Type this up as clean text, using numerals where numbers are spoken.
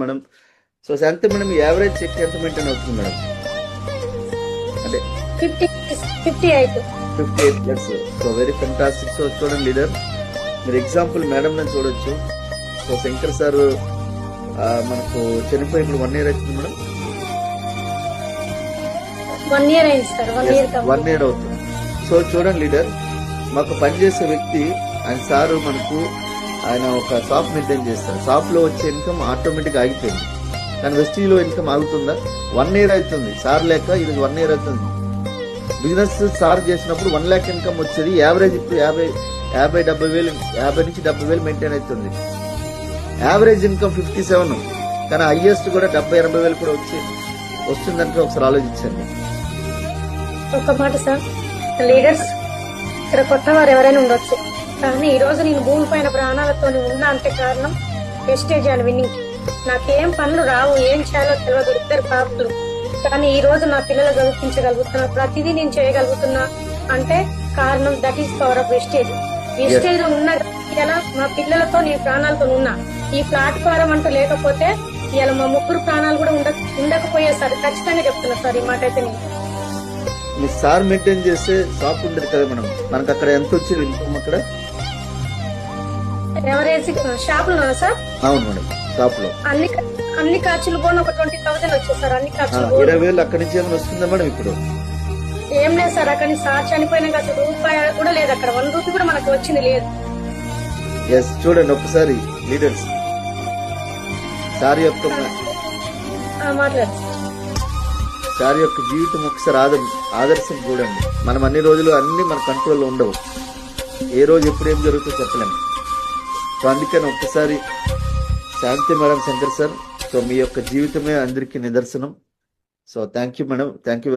Madam. So శాంతి madam, average check ఎంత maintain అవుతుంది madam? అంటే 58 plus. So very fantastic. So చూడండి లీడర్, మీరు ఎగ్జాంపుల్ మేడం నేను చూడొచ్చు. సో శంకర్ సార్ మనకు చనిపోయి ఇప్పుడు 1 year అవుతుంది మేడం. 1 year అయింది సార్. 1 year అవుతుంది. సో చూడండి లీడర్, మాకు పనిచేసే వ్యక్తి ఆయన సారు మనకు ఆయన ఒక షాప్ మెయింటైన్ చేస్తారు. షాప్ లో వచ్చే ఇన్కమ్ ఆటోమేటిక్ ఆగిపోయింది. కానీ వెస్టీజ్ లో ఇన్కమ్ ఆగుతుందా? 1 year అవుతుంది సార్ లేక. ఇది 1 year అవుతుంది. బిజినెస్ సార్ చేసినప్పుడు 1 lakh ఇన్కమ్ వచ్చేది. యావరేజ్ ఇప్పుడు 50-70 వేలు, 50 నుంచి 70 వేలు మెయింటైన్ అవుతుంది. యావరేజ్ ఇన్కమ్ 57, కానీ హైయెస్ట్ కూడా 70-80 వేలు కూడా వస్తుందంటే ఒకసారి ఆలోచించండి. ఒక మాట సార్, లీడర్స్ ఇక్కడ కొత్త వారు ఎవరైనా ఉండొచ్చు, కానీ ఈ రోజు నేను భూమి పైన ప్రాణాలతో ఉన్నా అంటే కారణం వెస్టేజ్ అండ్ విన్నింగ్. నాకేం పనులు రావు, ఏం చేయాలో తెలియదు, 2 పాపలు. కానీ ఈ రోజు నా పిల్లలు చదివించగలుగుతున్నా, ప్రతిదీ నేను చేయగలుగుతున్నా అంటే కారణం that is power of wastage. Wastage లో ఉన్న ఇలా మా పిల్లలతో నేను ప్రాణాలతో ఉన్నా. ఈ ప్లాట్ఫారం అంటూ లేకపోతే ఇలా మా 3 ప్రాణాలు కూడా ఉండకపోయాయి సార్. ఖచ్చితంగా చెప్తున్నా సార్ ఈ మాట అయితే. నేను మీ సార్ మెయింటైన్ చేస్తే షాప్ ఉండదు కదా మేడం, మనకు అక్కడ ఎంత వచ్చేది ఇన్కమ్ అక్కడ? ఎవరేసి షాప్ లో సార్? అవును మేడం, షాప్ లో అన్ని ఖర్చులు పోను ఒక 20,000 వచ్చేది సార్. అన్ని ఖర్చులు 20,000 అక్కడి నుంచి ఏమైనా వస్తుందా మేడం? ఇప్పుడు ఏం లేదు సార్. అక్కడి నుంచి సార్ చనిపోయినాక అసలు రూపాయి కూడా లేదు. అక్కడ 1 రూపీ కూడా మనకు వచ్చింది లేదు. ఎస్, చూడండి ఒక్కసారి లీడర్స్, సార్ యొక్క సార్ యొక్క జీవితం ఒకసారి ఆదర్శం చూడండి. మనం అన్ని రోజులు అన్ని మన కంట్రోల్లో ఉండవు. ఏ రోజు ఎప్పుడు ఏం జరుగుతుందో చెప్పలేము. సో అందుకని ఒక్కసారి శాంతి మేడం, శంకర్ సార్, సో మీ యొక్క జీవితమే అందరికీ నిదర్శనం. So thank you madam, thank you.